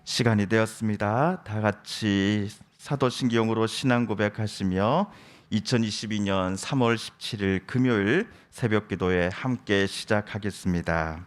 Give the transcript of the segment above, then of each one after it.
시간이 되었습니다. 다 같이 사도신경으로 신앙 고백하시며 2022년 3월 17일 금요일 새벽 기도에 함께 시작하겠습니다.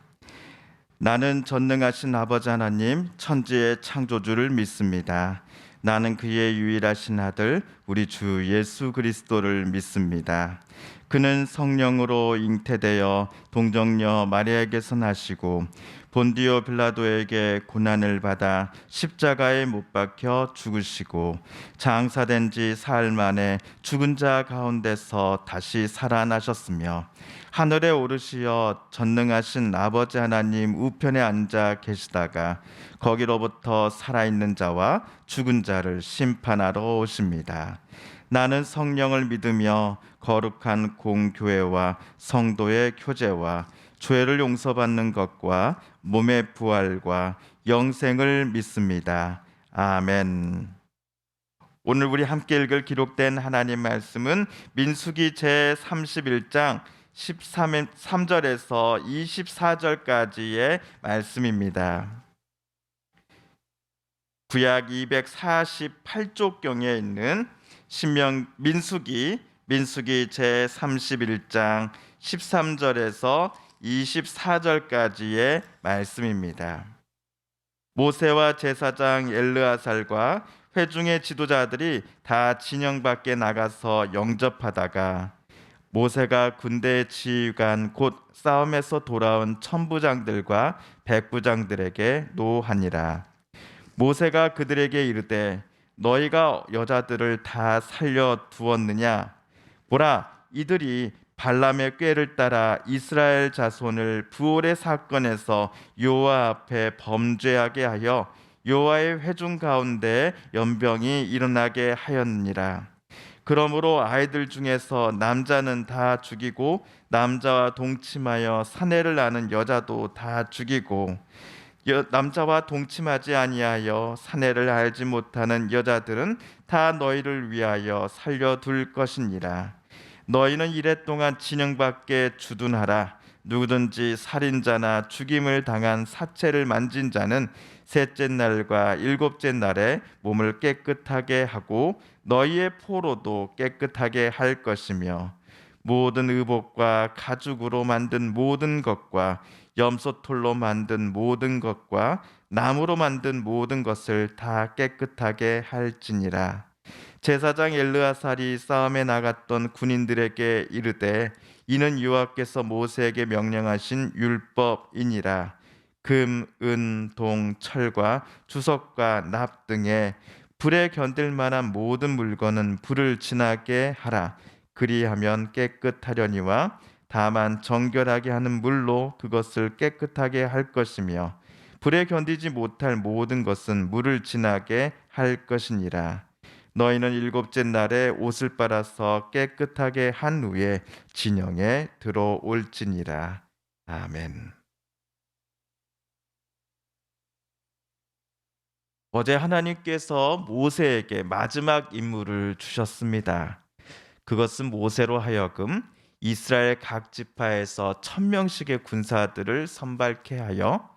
나는 전능하신 아버지 하나님 천지의 창조주를 믿습니다. 나는 그의 유일하신 아들 우리 주 예수 그리스도를 믿습니다. 그는 성령으로 잉태되어 동정녀 마리아에게서 나시고 본디오 빌라도에게 고난을 받아 십자가에 못 박혀 죽으시고 장사된 지 사흘 만에 죽은 자 가운데서 다시 살아나셨으며 하늘에 오르시어 전능하신 아버지 하나님 우편에 앉아 계시다가 거기로부터 살아있는 자와 죽은 자를 심판하러 오십니다. 나는 성령을 믿으며 거룩한 공교회와 성도의 교제와 죄를 용서받는 것과 몸의 부활과 영생을 믿습니다. 아멘. 오늘 우리 함께 읽을 기록된 하나님 말씀은 민수기 제31장 13절에서 24절까지의 말씀입니다. 구약 248쪽경에 있는 민수기 제31장 13절에서 24절까지의 말씀입니다. 모세와 제사장 엘르아살과 회중의 지도자들이 다 진영 밖에 나가서 영접하다가 모세가 군대 지휘관 곧 싸움에서 돌아온 천부장들과 백부장들에게 노하니라. 모세가 그들에게 이르되 너희가 여자들을 다 살려 두었느냐? 보라, 이들이 발람의 꾀를 따라 이스라엘 자손을 부올의 사건에서 여호와 앞에 범죄하게 하여 여호와의 회중 가운데 연병이 일어나게 하였느니라. 그러므로 아이들 중에서 남자는 다 죽이고 남자와 동침하여 사내를 낳는 여자도 다 죽이고 남자와 동침하지 아니하여 사내를 알지 못하는 여자들은 다 너희를 위하여 살려둘 것이니라. 너희는 이랫동안 진영 밖에 주둔하라. 누구든지 살인자나 죽임을 당한 사체를 만진 자는 셋째 날과 일곱째 날에 몸을 깨끗하게 하고 너희의 포로도 깨끗하게 할 것이며 모든 의복과 가죽으로 만든 모든 것과 염소털로 만든 모든 것과 나무로 만든 모든 것을 다 깨끗하게 할지니라. 제사장 엘르아살이 싸움에 나갔던 군인들에게 이르되 이는 여호와께서 모세에게 명령하신 율법이니라. 금, 은, 동, 철과 주석과 납 등에 불에 견딜 만한 모든 물건은 불을 지나게 하라. 그리하면 깨끗하려니와 다만 정결하게 하는 물로 그것을 깨끗하게 할 것이며 불에 견디지 못할 모든 것은 물을 지나게 할 것이니라. 너희는 일곱째 날에 옷을 빨아서 깨끗하게 한 후에 진영에 들어올지니라. 아멘. 어제 하나님께서 모세에게 마지막 임무를 주셨습니다. 그것은 모세로 하여금 이스라엘 각 지파에서 1000명씩의 군사들을 선발케 하여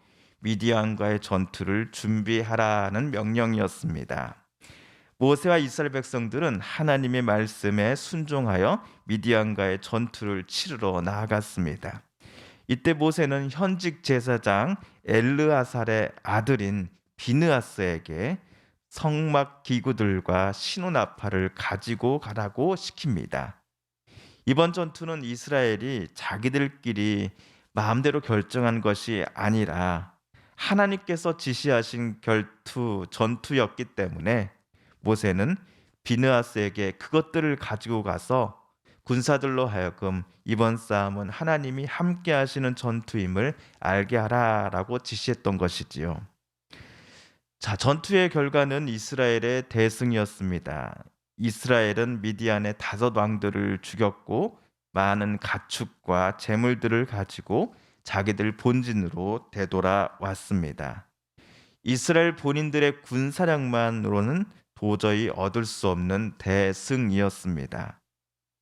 미디안과의 전투를 준비하라는 명령이었습니다. 모세와 이스라엘 백성들은 하나님의 말씀에 순종하여 미디안과의 전투를 치르러 나아갔습니다. 이때 모세는 현직 제사장 엘르아살의 아들인 비느하스에게 성막 기구들과 신혼나팔을 가지고 가라고 시킵니다. 이번 전투는 이스라엘이 자기들끼리 마음대로 결정한 것이 아니라 하나님께서 지시하신 전투였기 때문에 모세는 비느하스에게 그것들을 가지고 가서 군사들로 하여금 이번 싸움은 하나님이 함께 하시는 전투임을 알게 하라라고 지시했던 것이지요. 자, 전투의 결과는 이스라엘의 대승이었습니다. 이스라엘은 미디안의 5왕들을 죽였고 많은 가축과 재물들을 가지고 자기들 본진으로 되돌아왔습니다. 이스라엘 본인들의 군사력만으로는 도저히 얻을 수 없는 대승이었습니다.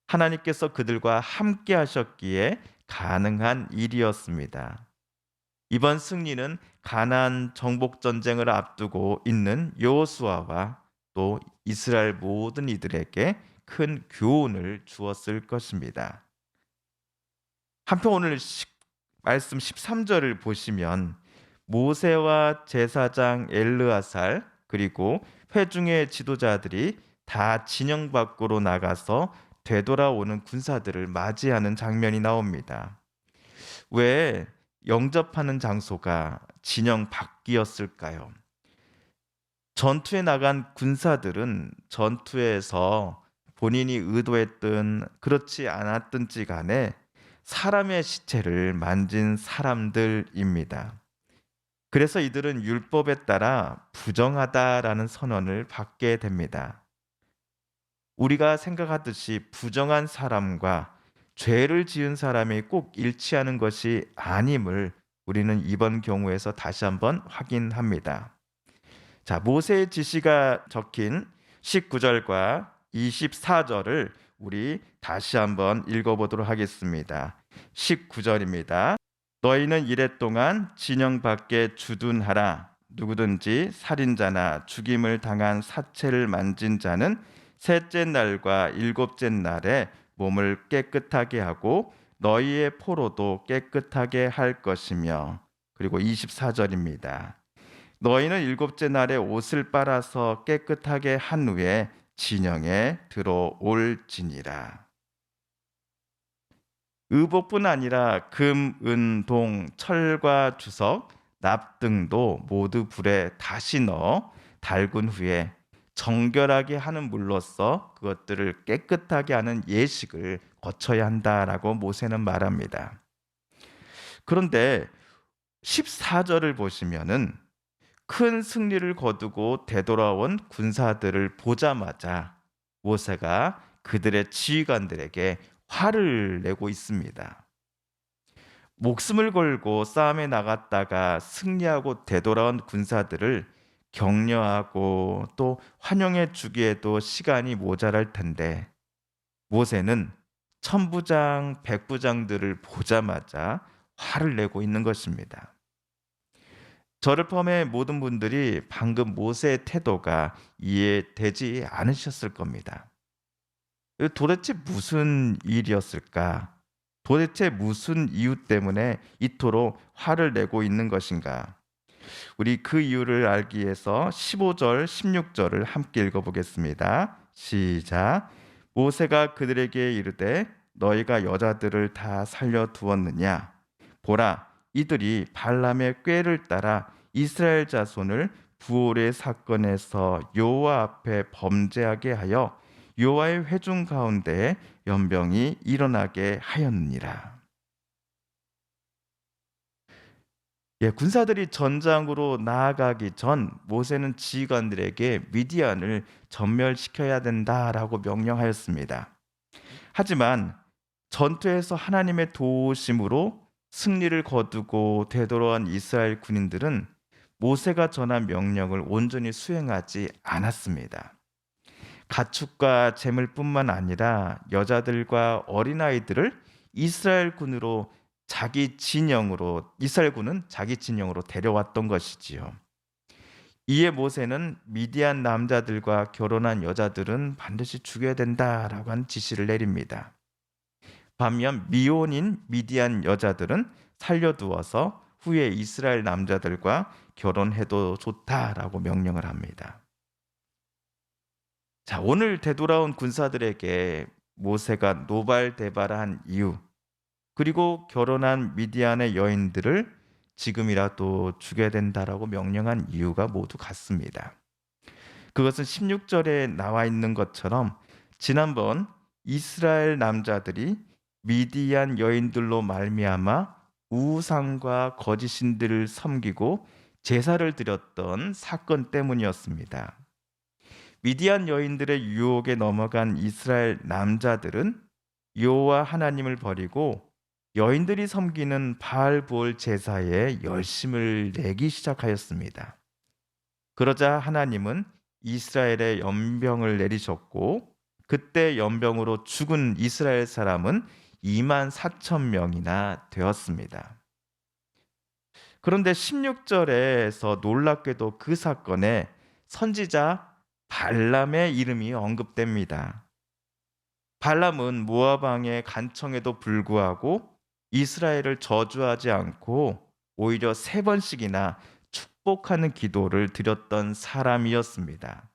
하나님께서 그들과 함께 하셨기에 가능한 일이었습니다. 이번 승리는 가나안 정복 전쟁을 앞두고 있는 여호수아와 또 이스라엘 모든 이들에게 큰 교훈을 주었을 것입니다. 한편 오늘 말씀 13절을 보시면 모세와 제사장 엘르아살 그리고 회중의 지도자들이 다 진영 밖으로 나가서 되돌아오는 군사들을 맞이하는 장면이 나옵니다. 왜 영접하는 장소가 진영 밖이었을까요? 전투에 나간 군사들은 전투에서 본인이 의도했든 그렇지 않았든지 간에 사람의 시체를 만진 사람들입니다. 그래서 이들은 율법에 따라 부정하다라는 선언을 받게 됩니다. 우리가 생각하듯이 부정한 사람과 죄를 지은 사람이 꼭 일치하는 것이 아님을 우리는 이번 경우에서 다시 한번 확인합니다. 자, 모세의 지시가 적힌 19절과 24절을 우리 다시 한번 읽어보도록 하겠습니다. 19절입니다. 너희는 이레 동안 진영 밖에 주둔하라. 누구든지 살인자나 죽임을 당한 사체를 만진 자는 셋째 날과 일곱째 날에 몸을 깨끗하게 하고 너희의 포로도 깨끗하게 할 것이며, 그리고 24절입니다. 너희는 일곱째 날에 옷을 빨아서 깨끗하게 한 후에 진영에 들어올지니라. 의복뿐 아니라 금, 은, 동, 철과 주석, 납 등도 모두 불에 다시 넣어 달군 후에 정결하게 하는 물로써 그것들을 깨끗하게 하는 예식을 거쳐야 한다라고 모세는 말합니다. 그런데 14절을 보시면은 큰 승리를 거두고 되돌아온 군사들을 보자마자 모세가 그들의 지휘관들에게 화를 내고 있습니다. 목숨을 걸고 싸움에 나갔다가 승리하고 되돌아온 군사들을 격려하고 또 환영해 주기에도 시간이 모자랄 텐데 모세는 천부장, 백부장들을 보자마자 화를 내고 있는 것입니다. 저를 포함해 모든 분들이 방금 모세의 태도가 이해되지 않으셨을 겁니다. 도대체 무슨 일이었을까? 도대체 무슨 이유 때문에 이토록 화를 내고 있는 것인가? 우리 그 이유를 알기 위해서 15절, 16절을 함께 읽어보겠습니다. 시작. 모세가 그들에게 이르되 너희가 여자들을 다 살려두었느냐? 보라, 이들이 발람의 꾀를 따라 이스라엘 자손을 부올의 사건에서 여호와 앞에 범죄하게 하여 여호와의 회중 가운데 연병이 일어나게 하였느니라. 군사들이 전장으로 나아가기 전 모세는 지휘관들에게 미디안을 전멸시켜야 된다라고 명령하였습니다. 하지만 전투에서 하나님의 도우심으로 승리를 거두고 되돌아온 이스라엘 군인들은 모세가 전한 명령을 온전히 수행하지 않았습니다. 가축과 재물뿐만 아니라 여자들과 어린아이들을 이스라엘 군으로 이스라엘 군은 자기 진영으로 데려왔던 것이지요. 이에 모세는 미디안 남자들과 결혼한 여자들은 반드시 죽여야 된다라고 한 지시를 내립니다. 반면 미혼인 미디안 여자들은 살려두어서 후에 이스라엘 남자들과 결혼해도 좋다라고 명령을 합니다. 자, 오늘 되돌아온 군사들에게 모세가 노발대발한 이유, 그리고 결혼한 미디안의 여인들을 지금이라도 죽여야 된다라고 명령한 이유가 모두 같습니다. 그것은 16절에 나와 있는 것처럼 지난번 이스라엘 남자들이 미디안 여인들로 말미암아 우상과 거짓신들을 섬기고 제사를 드렸던 사건 때문이었습니다. 미디안 여인들의 유혹에 넘어간 이스라엘 남자들은 여호와 하나님을 버리고 여인들이 섬기는 바알보올 제사에 열심을 내기 시작하였습니다. 그러자 하나님은 이스라엘에 연병을 내리셨고 그때 연병으로 죽은 이스라엘 사람은 2만 4천 명이나 되었습니다. 그런데 16절에서 놀랍게도 그 사건에 선지자 발람의 이름이 언급됩니다. 발람은 모압 왕의 간청에도 불구하고 이스라엘을 저주하지 않고 오히려 3번씩이나 축복하는 기도를 드렸던 사람이었습니다.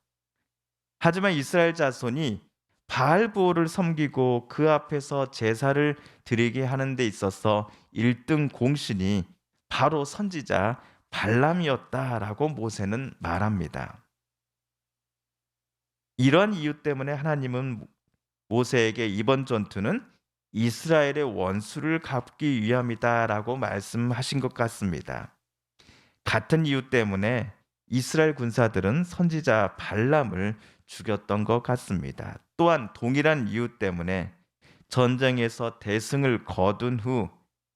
하지만 이스라엘 자손이 바알보를 섬기고 그 앞에서 제사를 드리게 하는 데 있어서 1등 공신이 바로 선지자 발람이었다라고 모세는 말합니다. 이러한 이유 때문에 하나님은 모세에게 이번 전투는 이스라엘의 원수를 갚기 위함이다라고 말씀하신 것 같습니다. 같은 이유 때문에 이스라엘 군사들은 선지자 발람을 죽였던 것 같습니다. 또한 동일한 이유 때문에 전쟁에서 대승을 거둔 후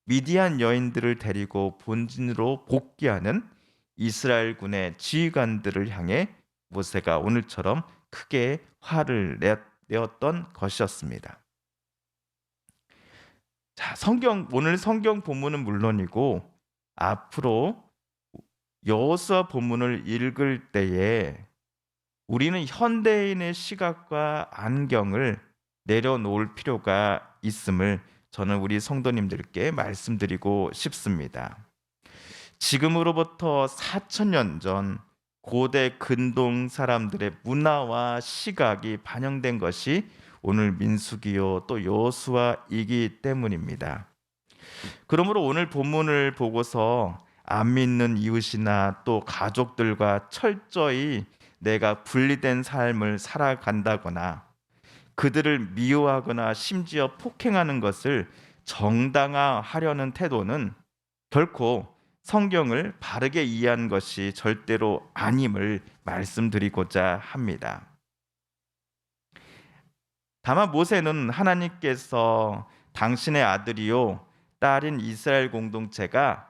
미디안 여인들을 데리고 본진으로 복귀하는 이스라엘 군의 지휘관들을 향해 모세가 오늘처럼 크게 화를 내었던 것이었습니다. 자, 오늘 성경 본문은 물론이고 앞으로 여호수아 본문을 읽을 때에 우리는 현대인의 시각과 안경을 내려놓을 필요가 있음을 저는 우리 성도님들께 말씀드리고 싶습니다. 지금으로부터 4,000년 전 고대 근동 사람들의 문화와 시각이 반영된 것이 오늘 민수기요 또 여호수아이기 때문입니다. 그러므로 오늘 본문을 보고서 안 믿는 이웃이나 또 가족들과 철저히 내가 분리된 삶을 살아간다거나 그들을 미워하거나 심지어 폭행하는 것을 정당화하려는 태도는 결코 성경을 바르게 이해한 것이 절대로 아님을 말씀드리고자 합니다. 다만 모세는 하나님께서 당신의 아들이요 딸인 이스라엘 공동체가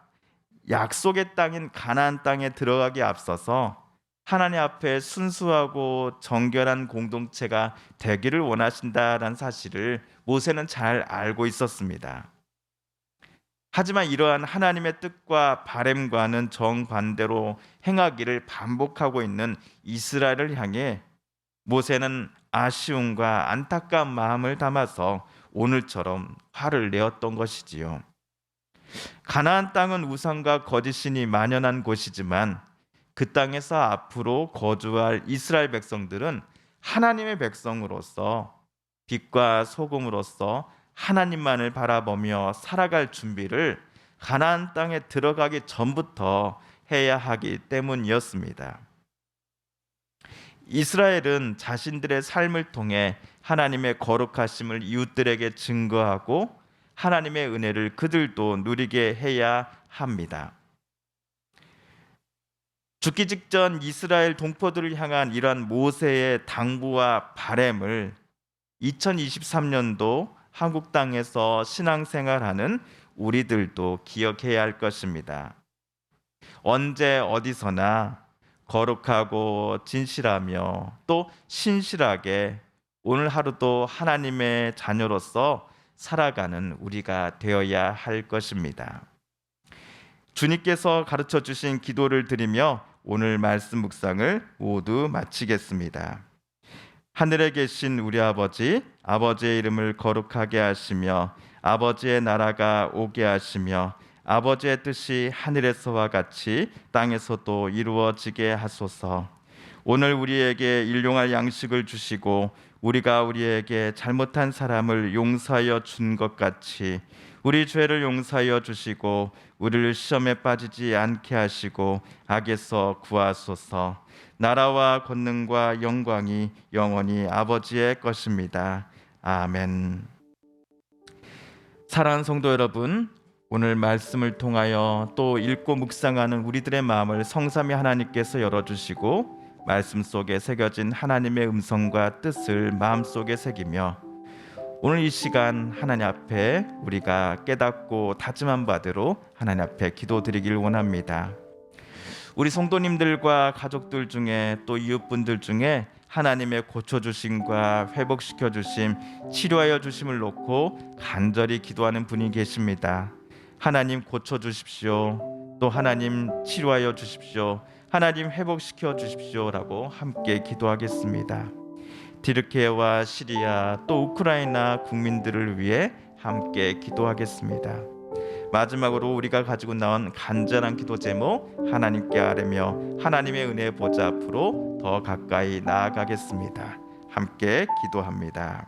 약속의 땅인 가나안 땅에 들어가기 앞서서 하나님 앞에 순수하고 정결한 공동체가 되기를 원하신다라는 사실을 모세는 잘 알고 있었습니다. 하지만 이러한 하나님의 뜻과 바램과는 정반대로 행하기를 반복하고 있는 이스라엘을 향해 모세는 아쉬움과 안타까운 마음을 담아서 오늘처럼 화를 내었던 것이지요. 가나안 땅은 우상과 거짓신이 만연한 곳이지만 그 땅에서 앞으로 거주할 이스라엘 백성들은 하나님의 백성으로서 빛과 소금으로서 하나님만을 바라보며 살아갈 준비를 가나안 땅에 들어가기 전부터 해야 하기 때문이었습니다. 이스라엘은 자신들의 삶을 통해 하나님의 거룩하심을 이웃들에게 증거하고 하나님의 은혜를 그들도 누리게 해야 합니다. 죽기 직전 이스라엘 동포들을 향한 이러한 모세의 당부와 바램을 2023년도 한국 땅에서 신앙생활하는 우리들도 기억해야 할 것입니다. 언제 어디서나 거룩하고 진실하며 또 신실하게 오늘 하루도 하나님의 자녀로서 살아가는 우리가 되어야 할 것입니다. 주님께서 가르쳐 주신 기도를 드리며 오늘 말씀 묵상을 모두 마치겠습니다. 하늘에 계신 우리 아버지, 아버지의 이름을 거룩하게 하시며 아버지의 나라가 오게 하시며 아버지의 뜻이 하늘에서와 같이 땅에서도 이루어지게 하소서. 오늘 우리에게 일용할 양식을 주시고 우리가 우리에게 잘못한 사람을 용서하여 준 것 같이 우리 죄를 용서하여 주시고 우리를 시험에 빠지지 않게 하시고 악에서 구하소서. 나라와 권능과 영광이 영원히 아버지의 것입니다. 아멘. 사랑하는 성도 여러분, 오늘 말씀을 통하여 또 읽고 묵상하는 우리들의 마음을 성삼위 하나님께서 열어주시고 말씀 속에 새겨진 하나님의 음성과 뜻을 마음속에 새기며 오늘 이 시간 하나님 앞에 우리가 깨닫고 다짐한 바대로 하나님 앞에 기도드리길 원합니다. 우리 성도님들과 가족들 중에 또 이웃분들 중에 하나님의 고쳐주심과 회복시켜주심, 치료하여 주심을 놓고 간절히 기도하는 분이 계십니다. 하나님 고쳐주십시오. 또 하나님 치료하여 주십시오. 하나님 회복시켜 주십시오라고 함께 기도하겠습니다. 튀르키예와 시리아 또 우크라이나 국민들을 위해 함께 기도하겠습니다. 마지막으로 우리가 가지고 나온 간절한 기도 제목 하나님께 아뢰며 하나님의 은혜 보좌 앞으로 더 가까이 나아가겠습니다. 함께 기도합니다.